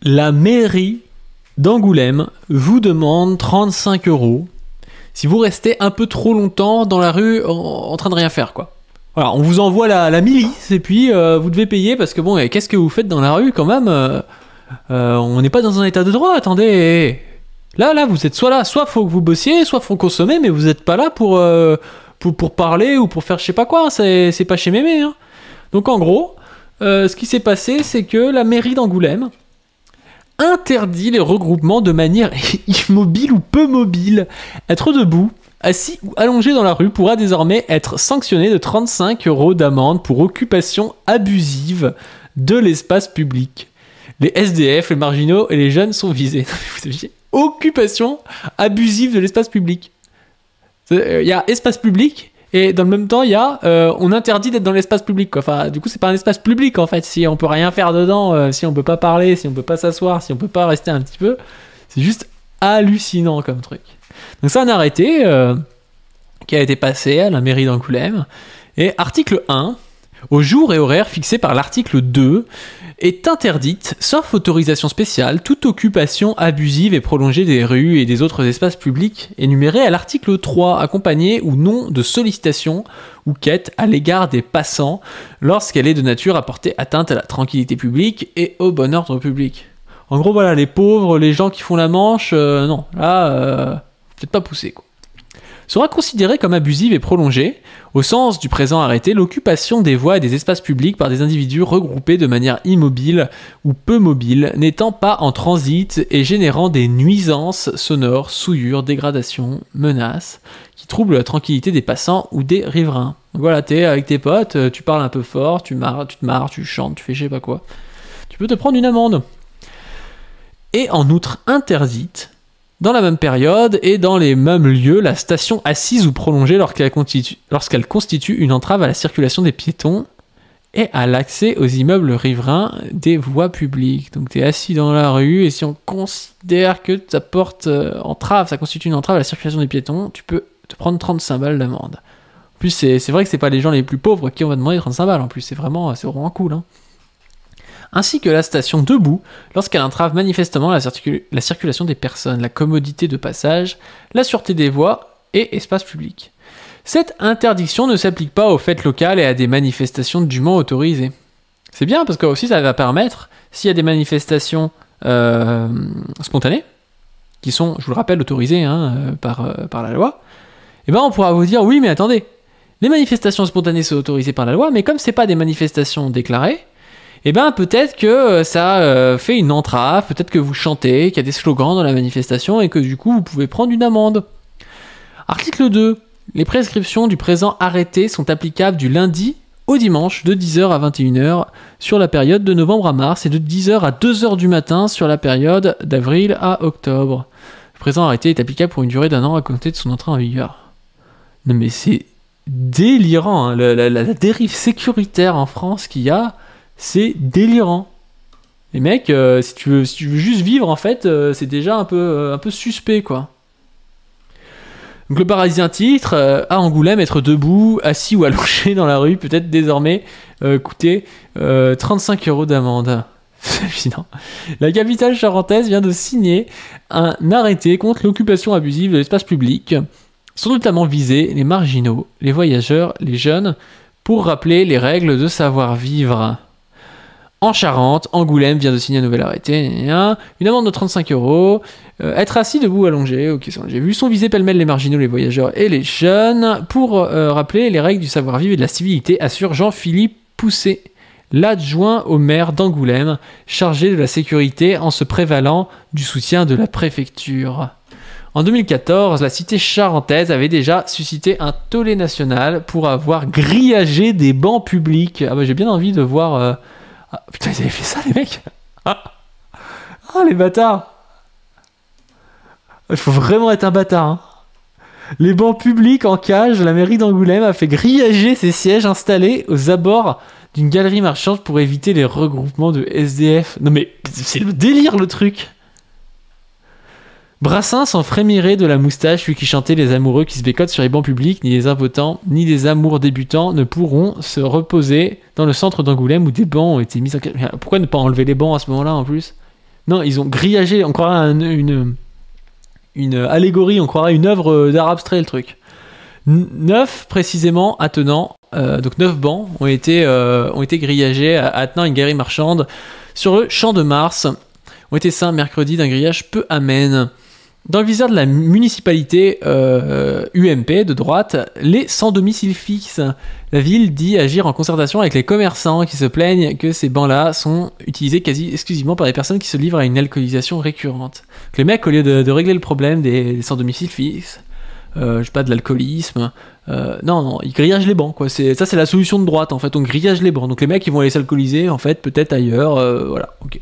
La mairie d'Angoulême vous demande 35 € si vous restez un peu trop longtemps dans la rue en train de rien faire, quoi. Voilà, on vous envoie la milice et puis vous devez payer parce que bon, qu'est-ce que vous faites dans la rue quand même on n'est pas dans un état de droit, attendez. Là, vous êtes soit faut que vous bossiez, soit faut consommer, mais vous n'êtes pas là pour parler ou pour faire je sais pas quoi, c'est pas chez mémé. Hein. Donc en gros, ce qui s'est passé, c'est que la mairie d'Angoulême interdit les regroupements de manière immobile ou peu mobile. Être debout, assis ou allongé dans la rue pourra désormais être sanctionné de 35 € d'amende pour occupation abusive de l'espace public. Les SDF, les marginaux et les jeunes sont visés. Occupation abusive de l'espace public. Il y a espace public et dans le même temps il y a on interdit d'être dans l'espace public, quoi. Enfin, du coup c'est pas un espace public en fait. Si on peut rien faire dedans, si on peut pas parler, si on peut pas s'asseoir, si on peut pas rester un petit peu, c'est juste hallucinant comme truc. Donc c'est un arrêté qui a été passé à la mairie d'Angoulême et article 1, au jour et horaire fixés par l'article 2, est interdite, sauf autorisation spéciale, toute occupation abusive et prolongée des rues et des autres espaces publics énumérés à l'article 3, accompagnée ou non de sollicitation ou quête à l'égard des passants lorsqu'elle est de nature à porter atteinte à la tranquillité publique et au bon ordre public. En gros, voilà, les pauvres, les gens qui font la manche, non, là, peut-être pas pousser, quoi. Sera considérée comme abusive et prolongée, au sens du présent arrêté, l'occupation des voies et des espaces publics par des individus regroupés de manière immobile ou peu mobile, n'étant pas en transit et générant des nuisances sonores, souillures, dégradations, menaces, qui troublent la tranquillité des passants ou des riverains. Donc voilà, t'es avec tes potes, tu parles un peu fort, tu te marres, tu chantes, tu fais je sais pas quoi. Tu peux te prendre une amende. Et en outre interdite, dans la même période et dans les mêmes lieux, la station assise ou prolongée lorsqu'elle constitue une entrave à la circulation des piétons et à l'accès aux immeubles riverains des voies publiques. Donc tu es assis dans la rue et si on considère que ça porte entrave, ça constitue une entrave à la circulation des piétons, tu peux te prendre 35 balles d'amende. En plus, c'est vrai que c'est pas les gens les plus pauvres qui on va demander 35 balles. En plus, c'est vraiment cool, hein. Ainsi que la station debout, lorsqu'elle entrave manifestement la circulation des personnes, la commodité de passage, la sûreté des voies et espaces publics. Cette interdiction ne s'applique pas aux fêtes locales et à des manifestations dûment autorisées. C'est bien parce que aussi ça va permettre, s'il y a des manifestations spontanées, qui sont, je vous le rappelle, autorisées par la loi, et ben on pourra vous dire oui mais attendez, les manifestations spontanées sont autorisées par la loi, mais comme c'est pas des manifestations déclarées, et ben peut-être que ça fait une entrave, peut-être que vous chantez, qu'il y a des slogans dans la manifestation et que du coup vous pouvez prendre une amende. Article 2. Les prescriptions du présent arrêté sont applicables du lundi au dimanche de 10h à 21h sur la période de novembre à mars et de 10h à 2h du matin sur la période d'avril à octobre. Le présent arrêté est applicable pour une durée d'1 an à compter de son entrée en vigueur. Non mais c'est délirant, hein. La dérive sécuritaire en France qu'il y a, c'est délirant. Les mecs, si tu veux juste vivre, en fait, c'est déjà un peu suspect, quoi. Donc le Parisien titre, à Angoulême, être debout, assis ou allongé dans la rue, peut-être désormais coûter 35 € d'amende. C'est évident. La capitale charentaise vient de signer un arrêté contre l'occupation abusive de l'espace public. Sont notamment visés les marginaux, les voyageurs, les jeunes, pour rappeler les règles de savoir-vivre. En Charente, Angoulême vient de signer un nouvel arrêté. Une amende de 35 €. Être assis, debout, allongé. Ok, ça j'ai vu. Sont visés pêle-mêle les marginaux, les voyageurs et les jeunes pour rappeler les règles du savoir-vivre et de la civilité, assure Jean-Philippe Pousset, l'adjoint au maire d'Angoulême, chargé de la sécurité en se prévalant du soutien de la préfecture. En 2014, la cité charentaise avait déjà suscité un tollé national pour avoir grillagé des bancs publics. Ah bah j'ai bien envie de voir... Ah, putain, ils avaient fait ça, les mecs. Ah, les bâtards. Il faut vraiment être un bâtard, hein. Les bancs publics en cage, la mairie d'Angoulême a fait grillager ses sièges installés aux abords d'une galerie marchande pour éviter les regroupements de SDF. Non mais, c'est le délire, le truc. Brassens s'en frémirait de la moustache, lui qui chantait les amoureux qui se bécotent sur les bancs publics, ni les impotents, ni les amours débutants ne pourront se reposer dans le centre d'Angoulême où des bancs ont été mis en... Pourquoi ne pas enlever les bancs à ce moment-là en plus ? Non, ils ont grillagé, on croirait une allégorie, on croirait une œuvre d'art abstrait, le truc. 9 précisément attenants, donc 9 bancs ont été grillagés attenant une galerie marchande sur le champ de Mars, ont été ceints mercredi d'un grillage peu amène. Dans le viseur de la municipalité UMP de droite, les sans domicile fixe. La ville dit agir en concertation avec les commerçants qui se plaignent que ces bancs-là sont utilisés quasi exclusivement par des personnes qui se livrent à une alcoolisation récurrente. Donc les mecs, au lieu de régler le problème des sans domicile fixe, je sais pas, de l'alcoolisme, non, ils grillagent les bancs, quoi. Ça, c'est la solution de droite, en fait. On grillage les bancs. Donc les mecs, ils vont aller s'alcooliser, en fait, peut-être ailleurs, voilà, ok.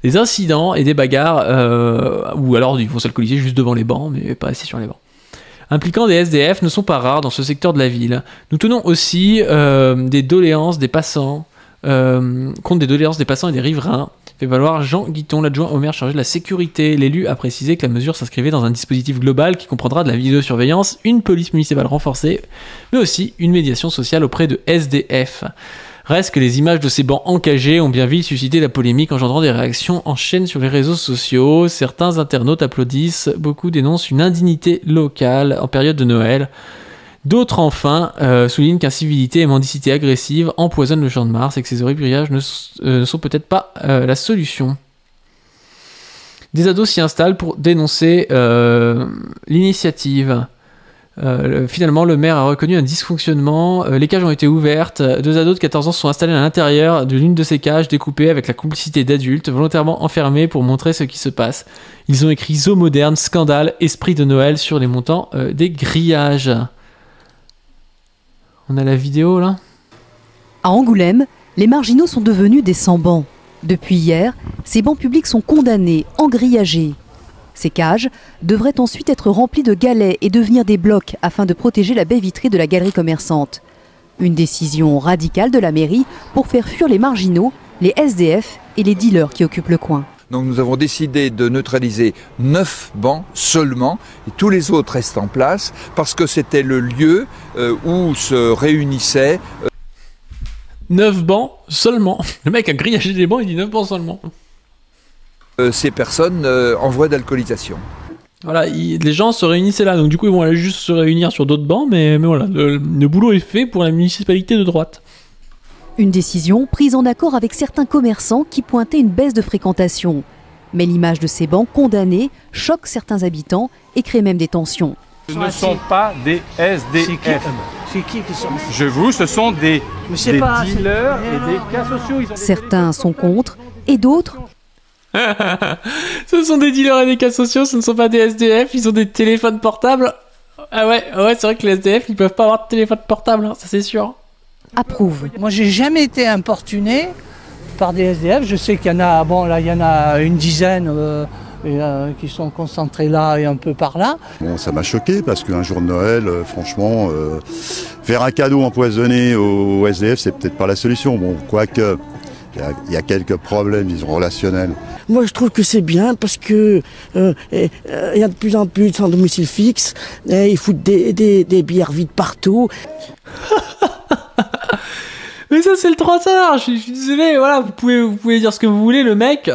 Des incidents et des bagarres, ou alors ils vont s'alcooliser juste devant les bancs, mais pas assis sur les bancs, impliquant des SDF ne sont pas rares dans ce secteur de la ville. Nous tenons aussi des doléances des passants, compte des doléances des passants et des riverains, fait valoir Jean Guiton, l'adjoint au maire chargé de la sécurité. L'élu a précisé que la mesure s'inscrivait dans un dispositif global qui comprendra de la vidéosurveillance, une police municipale renforcée, mais aussi une médiation sociale auprès de SDF. Reste que les images de ces bancs encagés ont bien vite suscité la polémique, engendrant des réactions en chaîne sur les réseaux sociaux. Certains internautes applaudissent, beaucoup dénoncent une indignité locale en période de Noël. D'autres, enfin, soulignent qu'incivilité et mendicité agressive empoisonnent le champ de Mars et que ces horribles grillages ne sont peut-être pas la solution. Des ados s'y installent pour dénoncer l'initiative. Finalement, le maire a reconnu un dysfonctionnement. Les cages ont été ouvertes. 2 ados de 14 ans se sont installés à l'intérieur de l'une de ces cages, découpées avec la complicité d'adultes, volontairement enfermés pour montrer ce qui se passe. Ils ont écrit Zoo moderne, scandale, esprit de Noël sur les montants des grillages. On a la vidéo là. À Angoulême, les marginaux sont devenus des sans-bancs. Depuis hier, ces bancs publics sont condamnés, engrillagés. Ces cages devraient ensuite être remplies de galets et devenir des blocs afin de protéger la baie vitrée de la galerie commerçante. Une décision radicale de la mairie pour faire fuir les marginaux, les SDF et les dealers qui occupent le coin. Donc nous avons décidé de neutraliser 9 bancs seulement, et tous les autres restent en place, parce que c'était le lieu où se réunissaient... 9 bancs seulement. Le mec a grillagé des bancs, il dit 9 bancs seulement. Ces personnes en voie d'alcoolisation. Voilà, les gens se réunissaient là, donc du coup ils vont aller juste se réunir sur d'autres bancs, mais voilà, le boulot est fait pour la municipalité de droite. Une décision prise en accord avec certains commerçants qui pointaient une baisse de fréquentation. Mais l'image de ces bancs condamnés choque certains habitants et crée même des tensions. Ce ne sont pas des SDF. C'est qui sont... Ce sont des dealers et des cas sociaux. Certains sont contre et d'autres... Ce sont des dealers et des cas sociaux, ce ne sont pas des SDF, ils ont des téléphones portables. Ah ouais, c'est vrai que les SDF ils peuvent pas avoir de téléphone portable, hein, ça c'est sûr. Approuve. Moi j'ai jamais été importuné par des SDF, je sais qu'il y en a, bon là il y en a une dizaine qui sont concentrés là et un peu par là. Bon, ça m'a choqué parce qu'un jour de Noël, franchement, faire un cadeau empoisonné aux SDF, c'est peut-être pas la solution. Bon, quoique, il y a quelques problèmes, disons, relationnels. Moi, je trouve que c'est bien parce que y a de plus en plus de sans domicile fixe. Ils foutent des bières vides partout. Mais ça, c'est le trottoir. Je suis désolé. Voilà, vous pouvez dire ce que vous voulez. Le mec,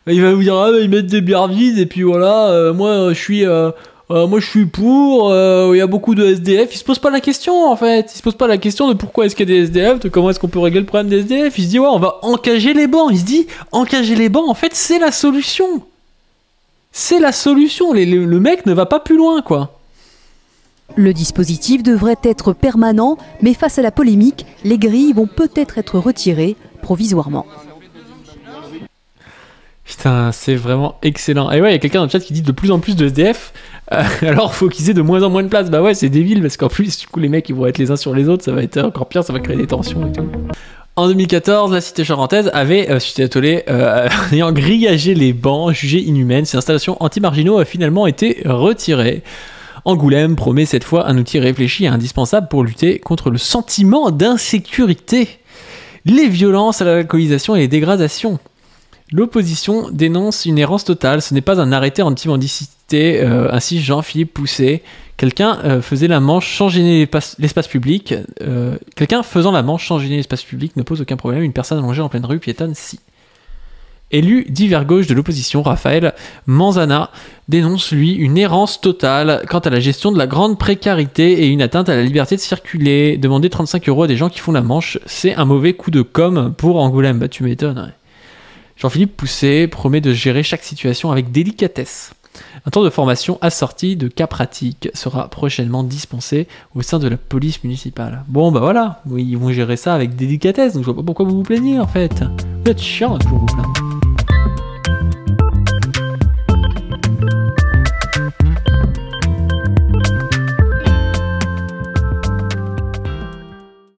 il va vous dire ils mettent des bières vides et puis voilà. Moi, je suis pour. Il y a beaucoup de SDF. Il se pose pas la question en fait. Il se pose pas la question de pourquoi est-ce qu'il y a des SDF, de comment est-ce qu'on peut régler le problème des SDF. Il se dit ouais, on va encager les bancs. Il se dit encager les bancs. En fait, c'est la solution. C'est la solution. Le mec ne va pas plus loin quoi. Le dispositif devrait être permanent, mais face à la polémique, les grilles vont peut-être être retirées provisoirement. Putain, c'est vraiment excellent. Et ouais, il y a quelqu'un dans le chat qui dit de plus en plus de SDF, alors faut qu'ils aient de moins en moins de place. Bah ouais, c'est débile, parce qu'en plus, du coup, les mecs, ils vont être les uns sur les autres, ça va être encore pire, ça va créer des tensions et tout. En 2014, la cité charentaise avait suscité un tollé ayant grillagé les bancs, jugés inhumaines. Ces installations anti-marginaux a finalement été retirées. Angoulême promet cette fois un outil réfléchi et indispensable pour lutter contre le sentiment d'insécurité, les violences à l'alcoolisation et les dégradations. L'opposition dénonce une errance totale, ce n'est pas un arrêté anti-mendicité, ainsi Jean-Philippe Pousset. Quelqu'un faisant la manche sans gêner l'espace public ne pose aucun problème, une personne allongée en pleine rue piétonne si. Élu divers gauche de l'opposition, Raphaël Manzana dénonce, lui, une errance totale quant à la gestion de la grande précarité et une atteinte à la liberté de circuler. Demander 35 € à des gens qui font la manche, c'est un mauvais coup de com' pour Angoulême. Bah, tu m'étonnes. Ouais. Jean-Philippe Pousset promet de gérer chaque situation avec délicatesse. Un temps de formation assorti de cas pratiques sera prochainement dispensé au sein de la police municipale. Bon bah voilà, oui, ils vont gérer ça avec délicatesse, donc je vois pas pourquoi vous vous plaignez en fait. Vous êtes chiant, toujours vous plaindre.